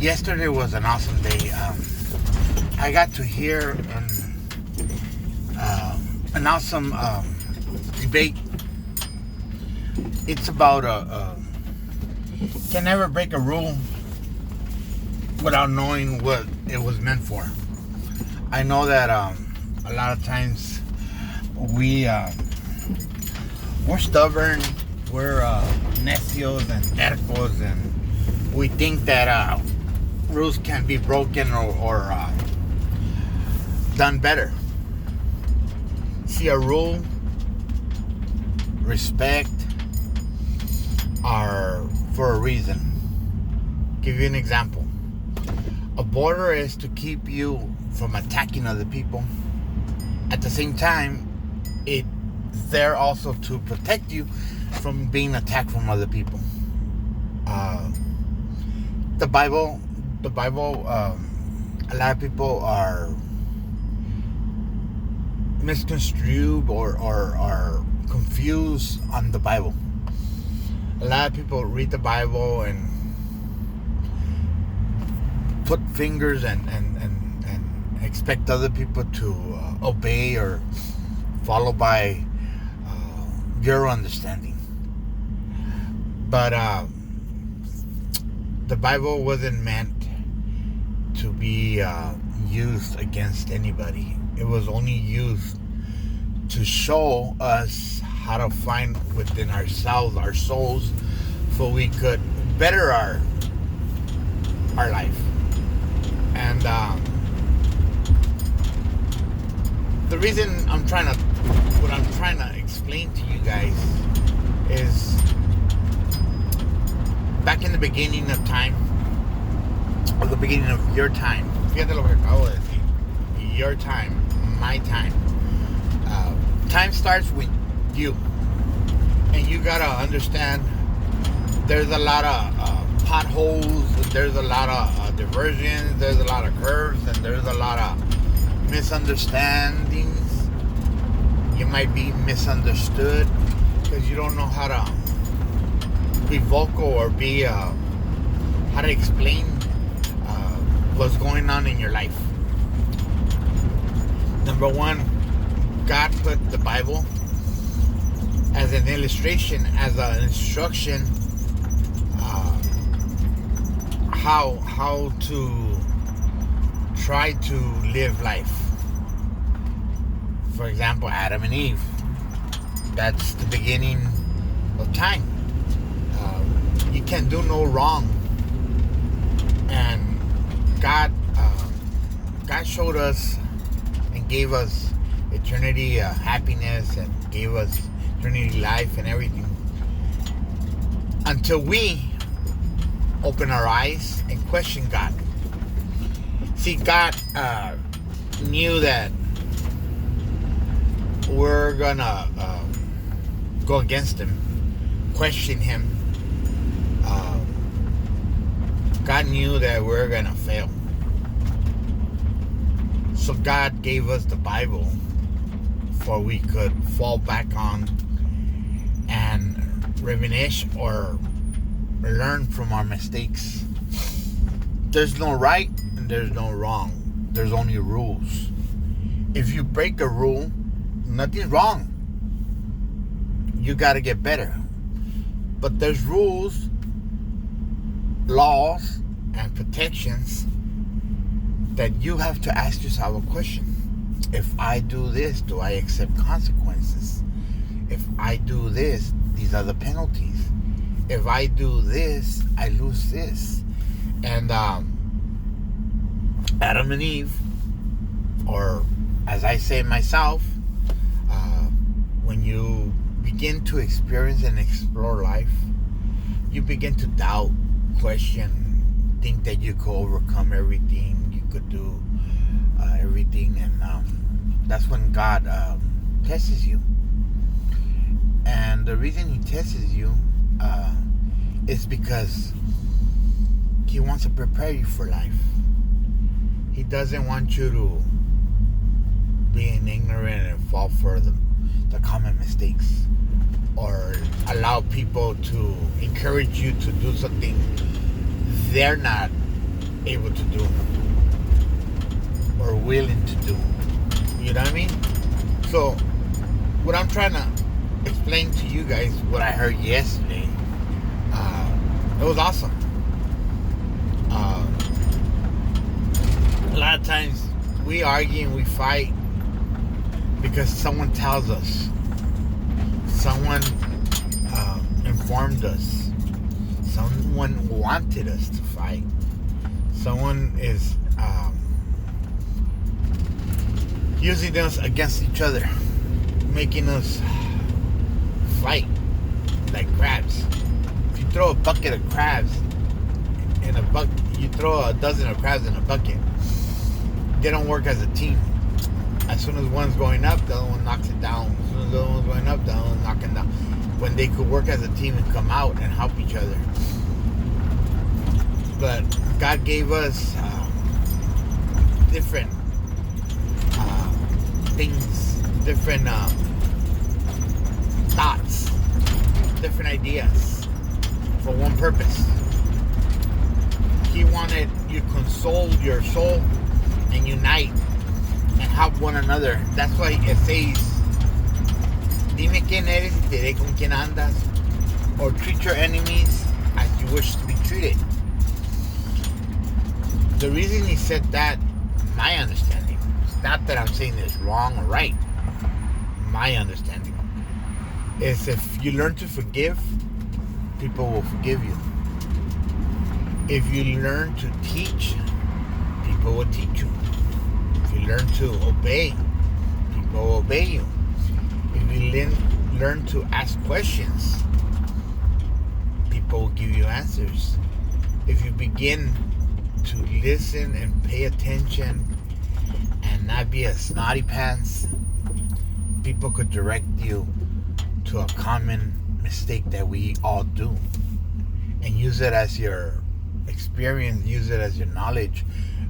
Yesterday was an awesome day. I got to hear an awesome debate. It's about can never break a rule without knowing what it was meant for. I know that a lot of times we're stubborn, we're necios and tercos, and we think that rules can be broken or done better. See, a rule, respect are for a reason. Give you an example. A border is to keep you from attacking other people. At the same time, it's there also to protect you from being attacked from other people. The Bible, a lot of people are misconstrued or confused on the Bible. A lot of people read the Bible and put fingers and expect other people to obey or follow by your understanding. But the Bible wasn't meant to be used against anybody. It was only used to show us how to find within ourselves, our souls, so we could better our life. And the reason what I'm trying to explain to you guys is back in the beginning of time, or the beginning of your time. Fíjate lo que acabo de decir. Your time, my time. Time starts with you, and you gotta understand. There's a lot of potholes. There's a lot of diversions. There's a lot of curves, and there's a lot of misunderstandings. You might be misunderstood because you don't know how to be vocal or be how to explain what's going on in your life. Number one, God put the Bible as an illustration, as an instruction, how to try to live life. For example, Adam and Eve. That's the beginning of time. You can do no wrong, and God showed us and gave us eternity, happiness, and gave us eternity life and everything, until we open our eyes and question God. See, God knew that we're gonna go against Him, question Him. God knew that we're gonna fail. So God gave us the Bible for we could fall back on and reminisce or learn from our mistakes. There's no right and there's no wrong. There's only rules. If you break a rule, nothing's wrong. You gotta get better. But there's rules, laws, and protections that you have to ask yourself a question. If I do this, do I accept consequences? If I do this, these are the penalties. If I do this, I lose this. And Adam and Eve, or as I say myself, when you begin to experience and explore life, you begin to doubt, question, think that you could overcome everything, you could do everything, and that's when God tests you. And the reason He tests you is because He wants to prepare you for life. He doesn't want you to be ignorant and fall for the common mistakes, or allow people to encourage you to do something they're not able to do or willing to do. You know what I mean? So, what I'm trying to explain to you guys, what I heard yesterday, it was awesome. A lot of times we argue and we fight because someone tells us, someone informed us, someone wanted us to fight, someone is using us against each other, making us fight like crabs. If you throw a bucket of crabs in a bucket, you throw a dozen of crabs in a bucket, they don't work as a team. As soon as one's going up, the other one knocks it down. As soon as the other one's going up, the other one's knocking down. When they could work as a team and come out and help each other. But God gave us different things, different thoughts, different ideas for one purpose. He wanted you to console your soul and unite and help one another. That's why it says, dime quién eres y te diré con quién andas, or treat your enemies as you wish to be treated. The reason he said that, my understanding, it's not that I'm saying it's wrong or right, my understanding is if you learn to forgive, people will forgive you. If you learn to teach, people will teach you. If you learn to obey, people will obey you. If you learn to ask questions, people will give you answers. If you begin to listen and pay attention and not be a snotty pants, people could direct you to a common mistake that we all do, and use it as your experience, use it as your knowledge,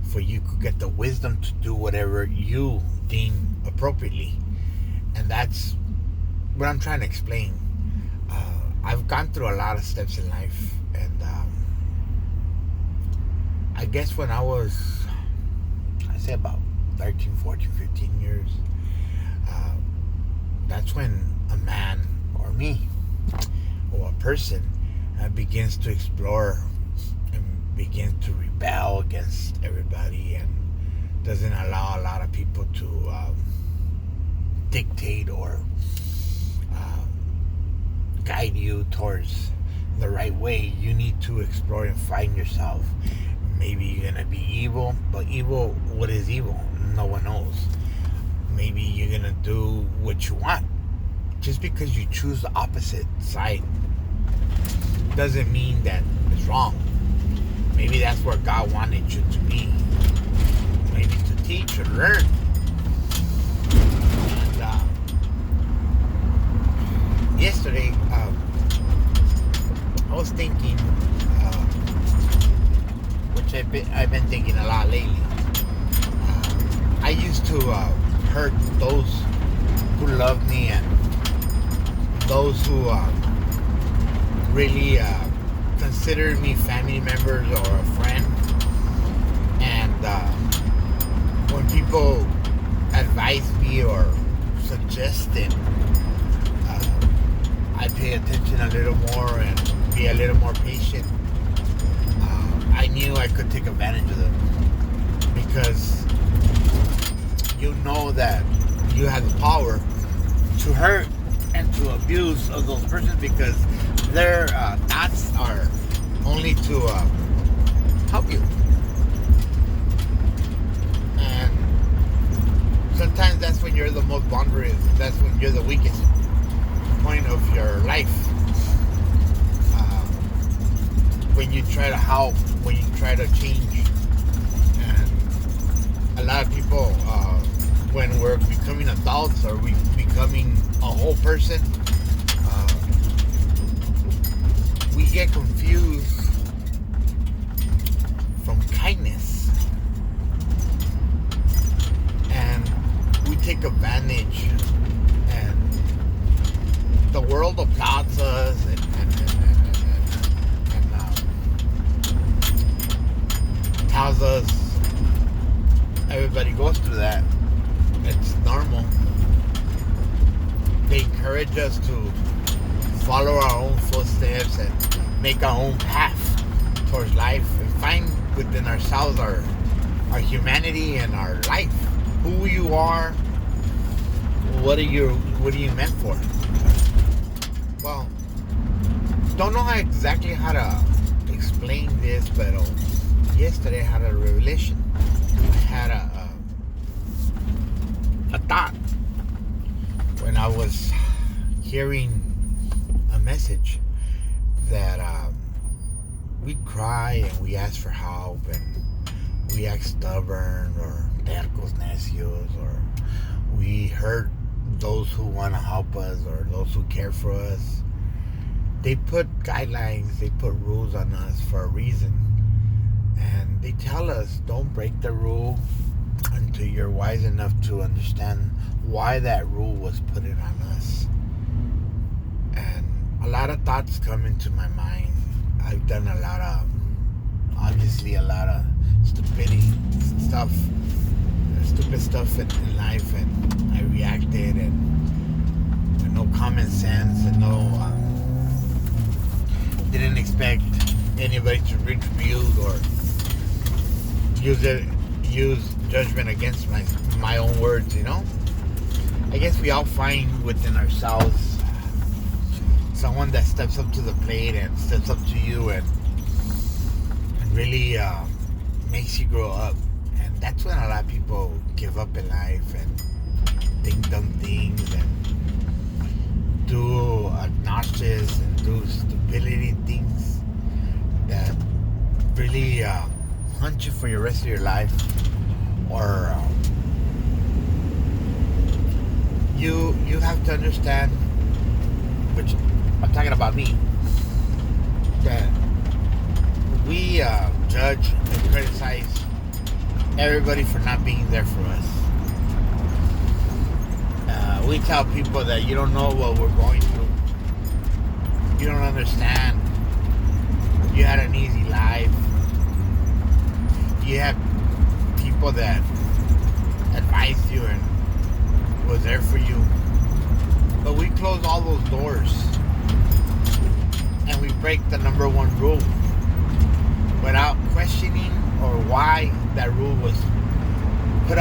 for you could get the wisdom to do whatever you deem appropriately. And that's what I'm trying to explain. I've gone through a lot of steps in life, and I guess when I was, I say about 13, 14, 15 years, that's when a man or me or a person begins to explore and begins to rebel against everybody and doesn't allow a lot of people to dictate or guide you towards the right way. You need to explore and find yourself. Maybe you're gonna be evil, but evil, what is evil? No one knows. Maybe you're gonna do what you want. Just because you choose the opposite side doesn't mean that it's wrong. Maybe that's where God wanted you to be. Maybe to teach or learn. And yesterday, I was thinking, which I've been thinking a lot lately. I used to hurt those who loved me and those who really considered me family members or a friend. And when people advised me or suggested, I pay attention a little more and be a little more patient. I knew I could take advantage of them, because you know that you have the power to hurt and to abuse of those persons, because their thoughts are only to help you. And sometimes that's when you're the most vulnerable. That's when you're the weakest point of your life. When you try to help, when you try to change. And a lot of people, when we're becoming adults or we becoming a whole person, we get confused from kindness, and we take advantage, and the world applauds us and tells us everybody goes through that. It's normal. They encourage us to follow our own footsteps and make our own path towards life and find within ourselves our humanity and our life. Who you are, what are you meant for? Well, don't know exactly how to explain this, but yesterday I had a revelation. I had a thought when I was hearing a message that we cry and we ask for help and we act stubborn or tercos necios, or we hurt those who want to help us or those who care for us. They put guidelines, they put rules on us for a reason. And they tell us, don't break the rule until you're wise enough to understand why that rule was put in on us. And a lot of thoughts come into my mind. I've done a lot of stupid stuff in life, and I reacted and with no common sense and didn't expect anybody to retribute or use judgment against my own words, I guess we all find within ourselves someone that steps up to the plate and steps up to you and really makes you grow up. And that's when a lot of people give up in life and think dumb things and do obnoxious and do stupidity things that really haunt you for the rest of your life. Or you have to understand, which I'm talking about me, that we judge and criticize everybody for not being there for us. We tell people that you don't know what we're going through. You don't understand. You had an easy life. You have people that advised you and was there for you. But we close all those doors and we break the number one rule without questioning or why that rule was put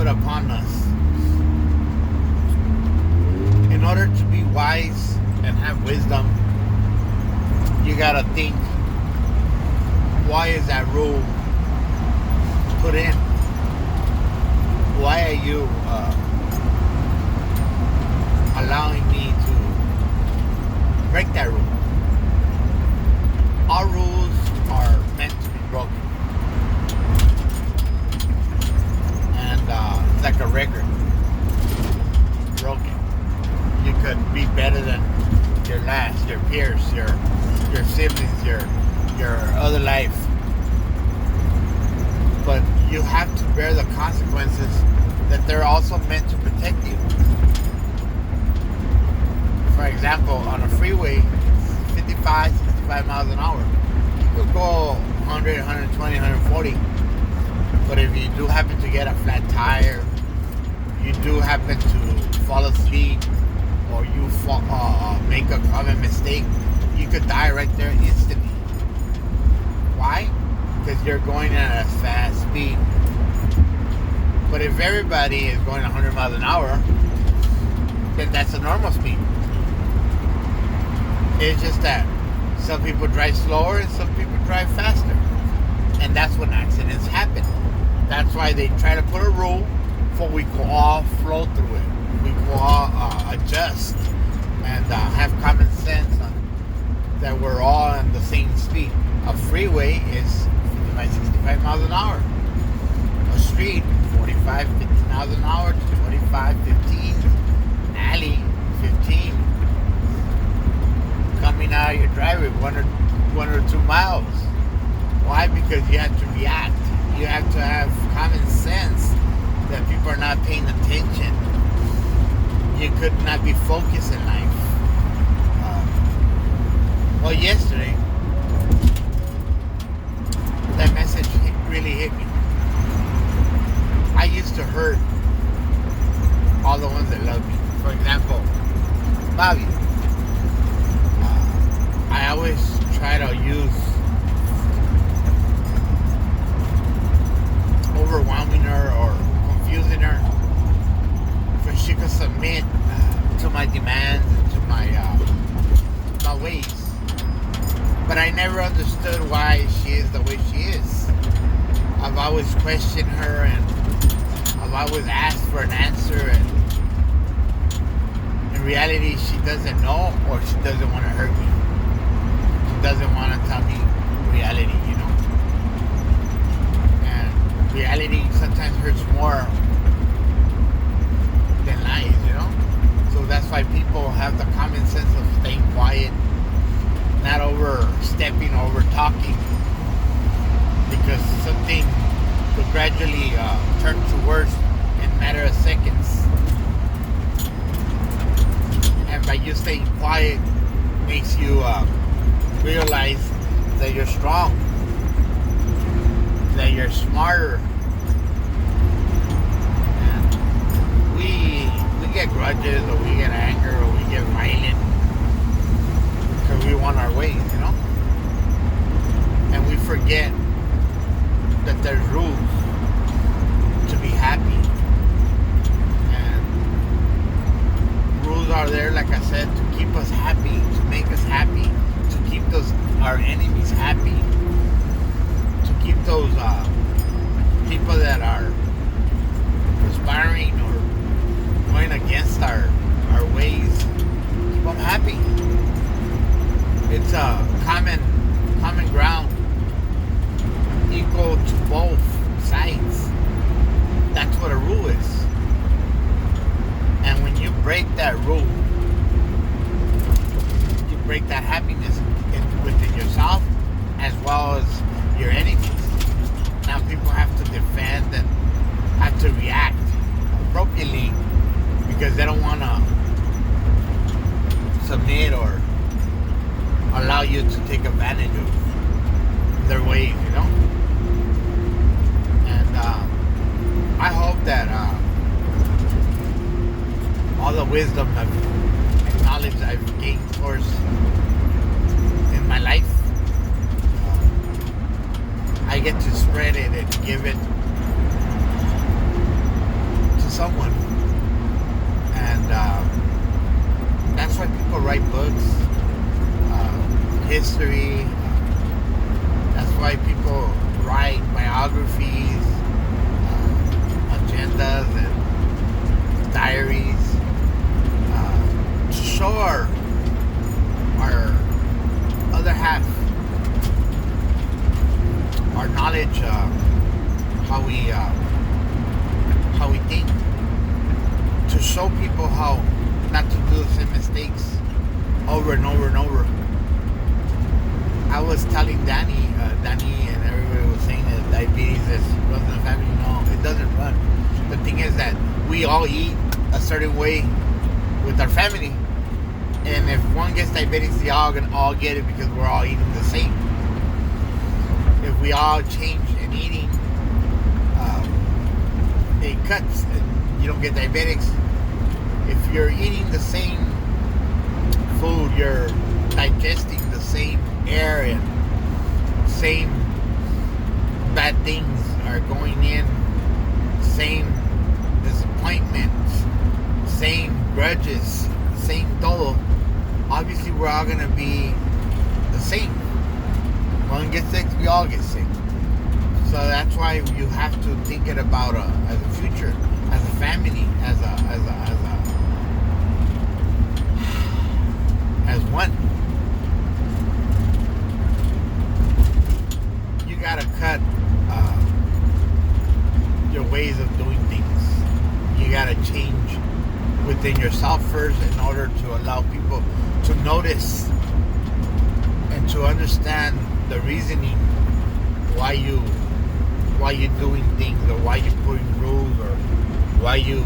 upon us. In order to be wise and have wisdom, you gotta think, why is that rule put in? Why are you allowing me to break that rule? All rules are meant to be broken. And it's like a record. Broken. You could be better than your peers, your siblings, your other life. But you have to bear the consequences that they're also meant to protect you. For example, on a freeway, 55, 65 miles an hour, you could go 100, 120, 140. But if you do happen to get a flat tire, you do happen to fall asleep, or you make a common mistake, you could die right there instantly. Why? Because you're going at a fast speed. But if everybody is going 100 miles an hour, then that's a normal speed. It's just that some people drive slower and some people drive faster. And that's when accidents happen. That's why they try to put a rule for we can all flow through it. We can all adjust and have common sense that we're all on the same speed. A freeway is 55, 65 miles an hour. A street, 45, 50 miles an hour to 25, 15. An alley, 15. Coming out of your driveway, 1 or 2 miles. Why? Because you have to react. You have to have common sense that people are not paying attention. You could not be focused in life. Yesterday, hurt all the ones that love me. For example, Bobby. I always try to use overwhelming her or confusing her so she could submit to my demands and to my ways. But I never understood why she is the way she is. I've always questioned her, and I've always asked for an answer, and in reality she doesn't know, or she doesn't want to hurt me. She doesn't want to tell me reality, you know? And reality sometimes hurts more than lies, you know? So that's why people have the common sense of staying quiet, not overstepping, over talking, because something will gradually turn to worse in a matter of seconds. And by you staying quiet makes you realize that you're strong, that you're smarter. And we get grudges, or we get anger, or we get violent because we want our ways, you know? And we forget that there's rules to be happy. And rules are there, like I said, to keep us happy, to make us happy, to keep our enemies happy, to keep those people that are conspiring or going against our ways, keep them happy. It's a common ground, equal to both sides. That's what a rule is. And when you break that rule, you break that happiness within yourself as well as your enemies. Now people have to defend and have to react appropriately because they don't want to submit or allow you to take advantage of their ways, you know? And I hope that all the wisdom and knowledge I've gained, of course, in my life, I get to spread it and give it to someone. And that's why people write books, history. That's why people write biographies, agendas, and diaries to show our other half, our knowledge, how we think, to show people how not to do the same mistakes over and over and over. I was telling Danny, and everybody was saying that diabetes runs in the family. No, it doesn't run. The thing is that we all eat a certain way with our family, and if one gets diabetes, they all gonna all get it because we're all eating the same. If we all change in eating, it cuts, and you don't get diabetics. If you're eating the same food, you're digesting the same air, and same bad things are going in, same disappointments, same grudges, same todo. Obviously we're all gonna be the same. One gets sick, we all get sick. So that's why you have to think it about as a future, as a family, as one. You gotta cut your ways of doing things. You gotta change within yourself first in order to allow people to notice and to understand the reasoning why you're doing things, or why you're putting rules, or why you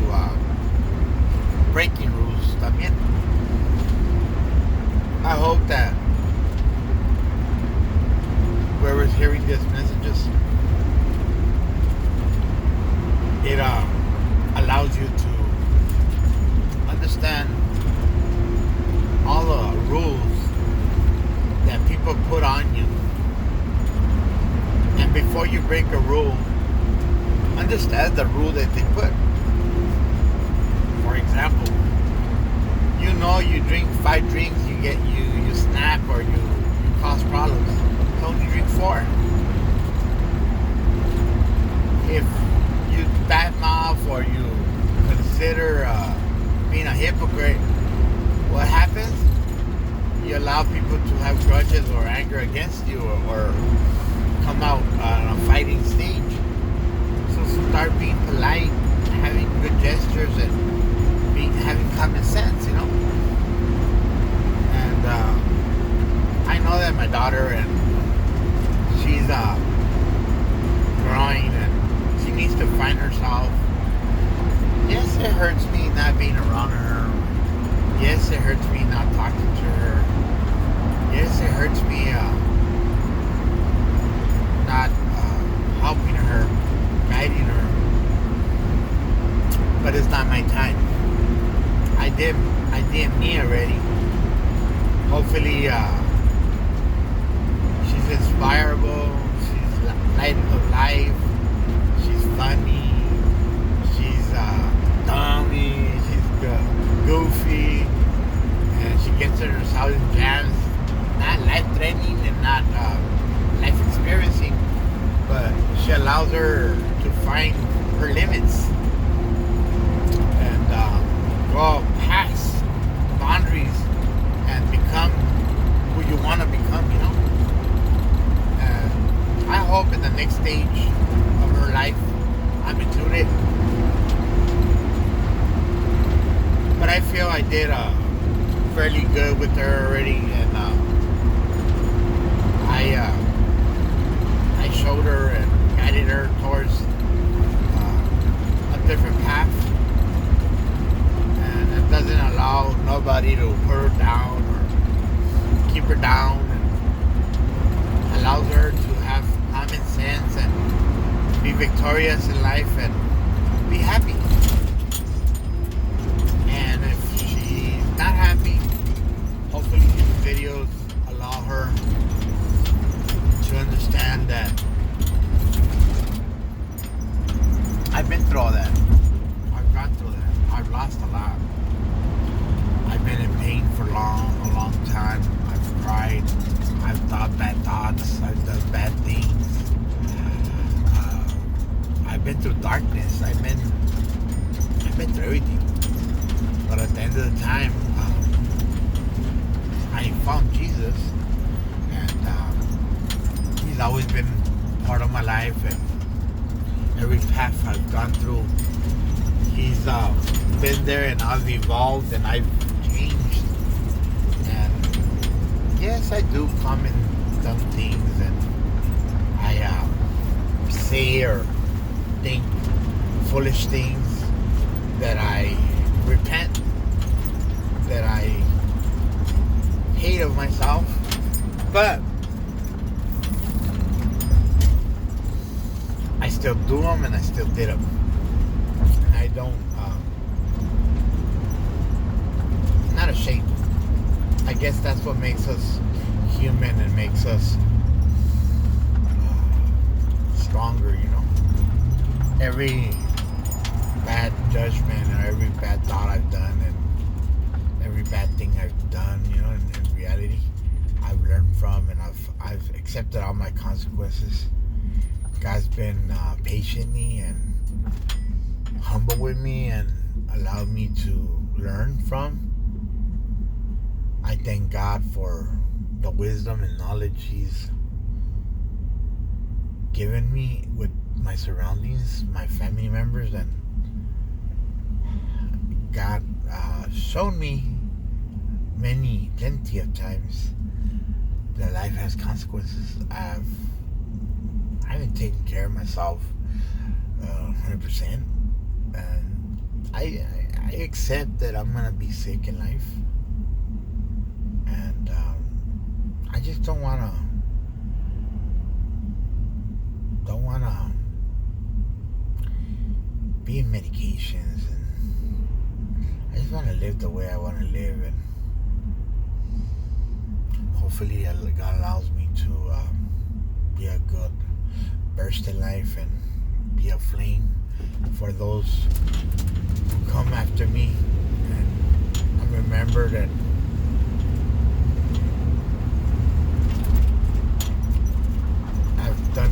breaking rules también. I hope that whoever's hearing these messages, it And before you break a rule, understand the rule that they put. For example, you know you drink 5 drinks, you snap or you cause problems. You only drink 4. If you badmouth or you consider being a hypocrite, what happens? You allow people to have grudges or anger against you or come out on a fighting stage. So start being polite, having good gestures, and having common sense, you know. And I know that my daughter, and she's growing, and she needs to find herself. Jess, it hurts me not being around her. Yes, it hurts me not talking to her. Yes, it hurts me not helping her, guiding her. But it's not my time. I did me already. Hopefully, she's inspirable. She's light of life. She's funny. She's dummy. She's goofy, and she gets herself in jams. Not life-threatening and not life-experiencing, but she allows her to find her limits and go past boundaries and become who you want to become, you know. And I hope in the next stage of her life I'm included. But I feel I did fairly good with her already, and I showed her and guided her towards a different path, and it doesn't allow nobody to put her down or keep her down, and allows her to have common sense and be victorious in life and be happy. And if she's not happy, hopefully these videos allow her to understand that I've been through all that. I've gone through that. I've lost a lot. I've been in pain for a long time. I've cried. I've thought bad thoughts. I've done bad things. I've been through darkness. I've been through everything. But at the end of the time, I found Jesus, and He's always been part of my life, and every path I've gone through, He's been there, and I've evolved, and I've changed. And yes, I do common dumb things, and I say or think foolish things that I repent, that I hate of myself, but I still do them, and I still did them, and I don't, I'm not ashamed. I guess that's what makes us human and makes us stronger, you know. Every bad judgment or every bad thought I've done and every bad thing I've done, you know, in reality, I've learned from, and I've accepted all my consequences. God's been patiently and humble with me and allowed me to learn from. I thank God for the wisdom and knowledge He's given me with my surroundings, my family members, and God showed me plenty of times that life has consequences. I haven't taken care of myself 100%, and I accept that I'm gonna be sick in life, and I just don't wanna be in medications, and I just want to live the way I want to live, and hopefully God allows me to be a good burst in life and be a flame for those who come after me. And I remember that I've done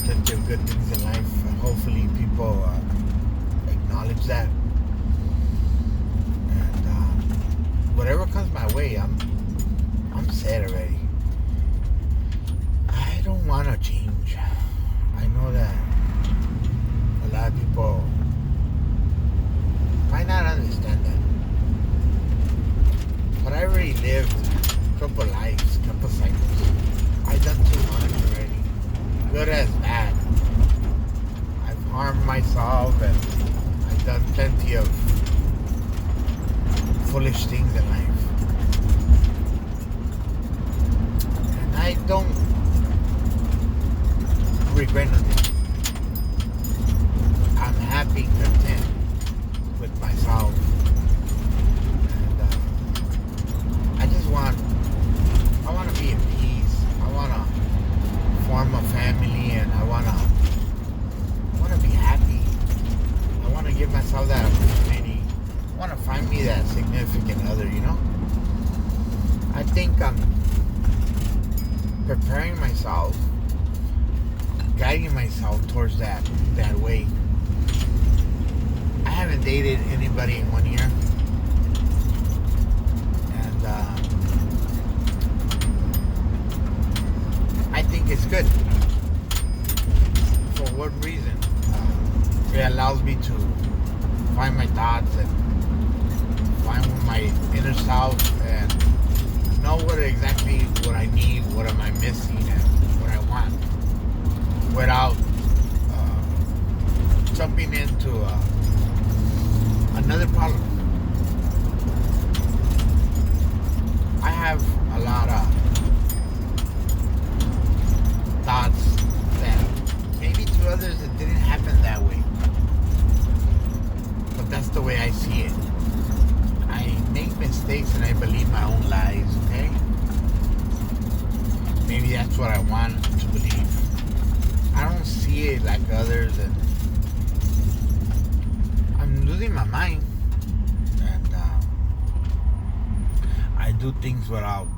plenty of good things in life, and hopefully people acknowledge that. And whatever comes my way, I'm set already. I don't want to change. I know that a lot of people might not understand that. But I already lived a couple lives, couple cycles. I've done too much already. Good as bad. I've harmed myself and I've done plenty of foolish things in life. And I don't regret nothing. I'm happy, content with myself. And I want to be at peace. I want to form a family, and I want to be happy. I want to give myself that opportunity. I want to find me that significant other, I think I'm preparing myself, guiding myself towards that way. I haven't dated anybody in 1 year. And I think it's good. For what reason? It allows me to find my thoughts and find my inner self and know what I need, what am I missing, and what I want, without jumping into another problem. I have a lot of thoughts that maybe to others it didn't happen that way, but that's the way I see it. I make mistakes and I believe my own lies, okay? Maybe that's what I want to believe. I don't see it like others, and I'm losing my mind. And I do things without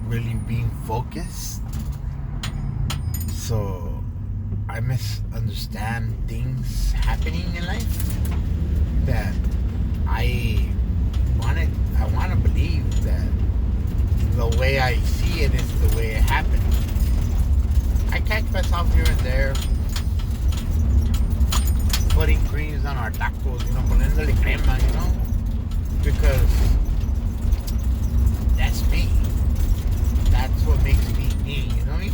really being focused. So I misunderstand things happening in life that I want to believe that the way I see it is the way it happened. I catch myself here and there putting creams on our tacos, poniéndole crema, because that's me. That's what makes me me, you know what I mean?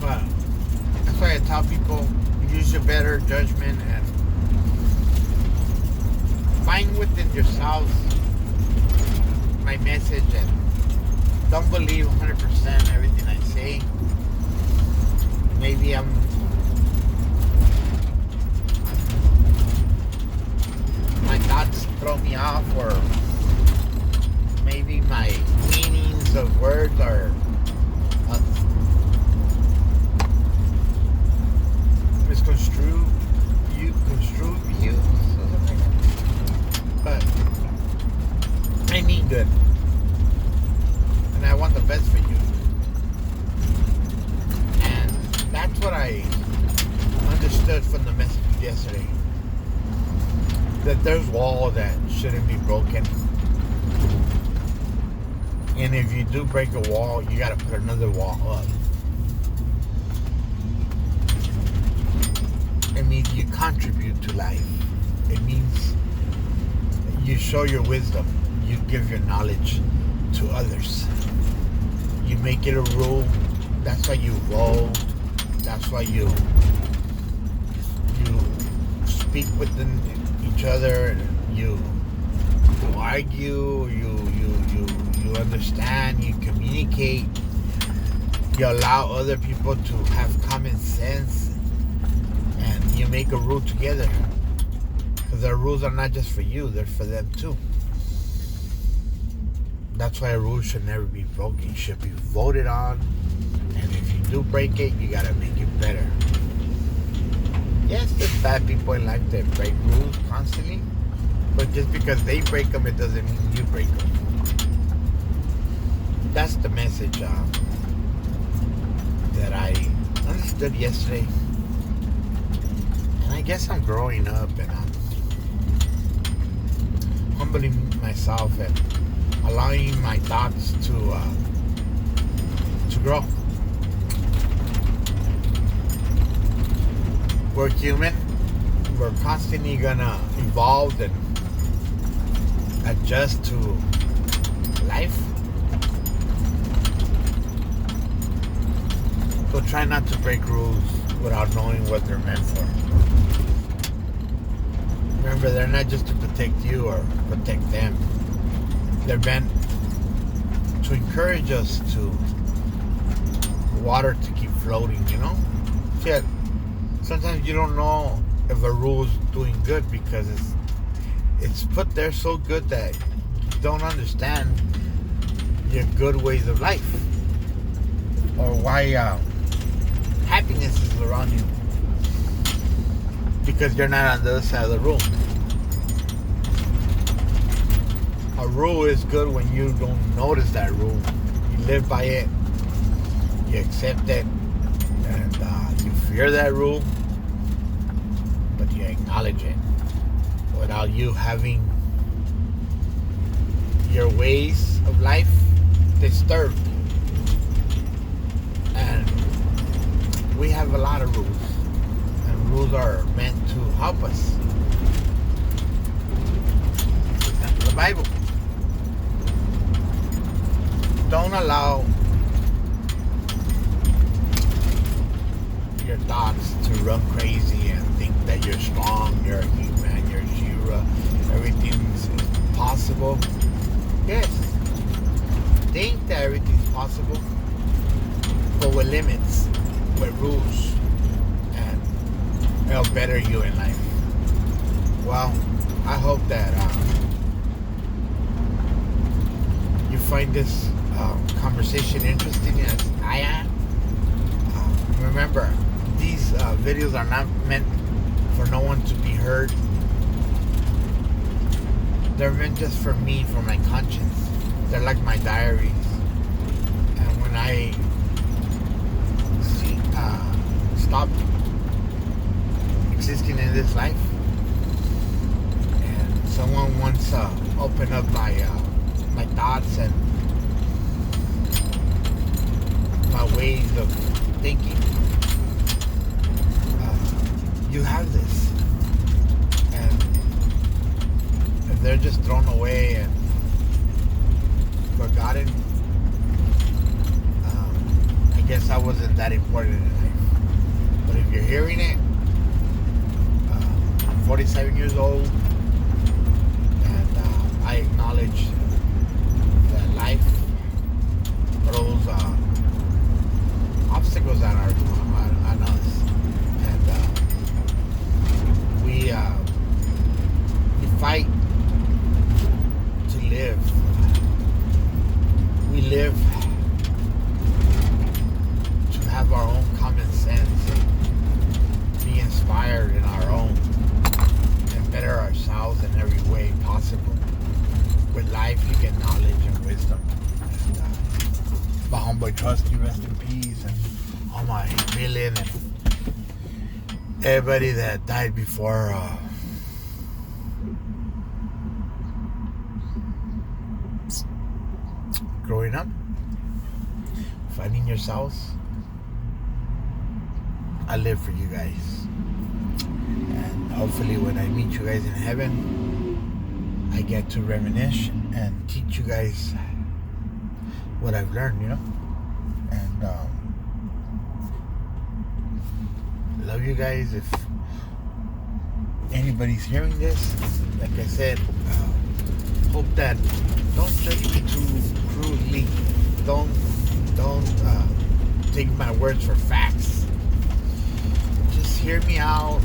But that's why I tell people, use your better judgment and find within yourselves my message, and don't believe 100% everything I say. Maybe my thoughts throw me off, or maybe my meanings of words are misconstrued, construed views, or something like that. But I mean good, and I want the best for you. And that's what I understood from the message yesterday. That there's walls that shouldn't be broken. And if you do break a wall, you gotta put another wall up. It means you contribute to life. It means you show your wisdom. You give your knowledge to others. You make it a rule. That's why you vote. That's why you speak within each other. You argue. You understand. You communicate. You allow other people to have common sense, and you make a rule together. Because the rules are not just for you; they're for them too. That's why a rule should never be broken. It should be voted on. And if you do break it, you gotta make it better. Yes, there's bad people in life that break rules constantly, but just because they break them, it doesn't mean you break them. That's the message that I understood yesterday. And I guess I'm growing up and I'm humbling myself and allowing my thoughts to grow. We're human. We're constantly gonna evolve and adjust to life. So try not to break rules without knowing what they're meant for. Remember, they're not just to protect you or protect them. They're meant to encourage us to water to keep floating, you know? Yet, sometimes you don't know if a rule is doing good because it's put there so good that you don't understand your good ways of life or why happiness is around you because you're not on the other side of the room. A rule is good when you don't notice that rule. You live by it, you accept it, and you fear that rule, but you acknowledge it without you having your ways of life disturbed. And we have a lot of rules, and rules are meant to help us. For example, the Bible. Don't allow your thoughts to run crazy and think that you're strong, you're He-Man, you're She-Ra, everything's possible. Yes, think that everything's possible, but with limits, with rules, and it'll better you in life. Well, I hope that you find this conversation interesting as I am. Remember, these videos are not meant for no one to be heard. They're meant just for me, for my conscience. They're like my diaries. And when I stop existing in this life, and someone wants to open up my thoughts and my ways of thinking, you have this. And if they're just thrown away and forgotten, I guess I wasn't that important in life. But if you're hearing it, I'm 47 years old, and I acknowledge that life throws obstacles at us, and we fight to live. We live to have our own common sense and be inspired in our own and better ourselves in every way possible. With life, you get knowledge and wisdom. And my homeboy Trusty, rest in peace, and all my million and everybody that died before growing up, finding yourselves. I live for you guys, and hopefully when I meet you guys in heaven, I get to reminisce and teach you guys what I've learned, you know. And love you guys. If anybody's hearing this, like I said, hope that don't judge me too crudely. Don't take my words for facts. Just hear me out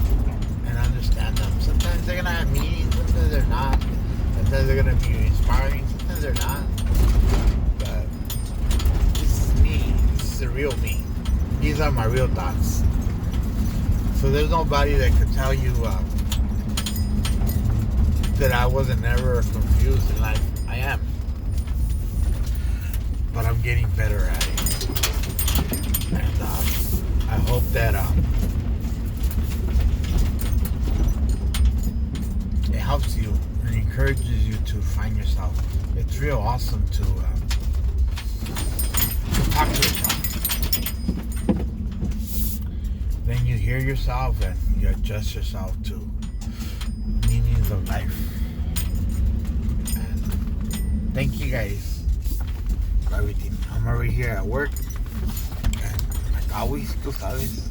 and understand them. Sometimes they're gonna have meaning, sometimes they're not. Sometimes they're gonna be inspiring, sometimes they're not. But this is me. This is the real me. These are my real thoughts. So there's nobody that could tell you that I wasn't ever confused in life. I am. But I'm getting better at it. And I hope that it helps you and encourages you to find yourself. It's real awesome to talk to yourself. Then you hear yourself and you adjust yourself to meanings of life. And thank you guys for everything. I'm already here at work. And like always, tú sabes,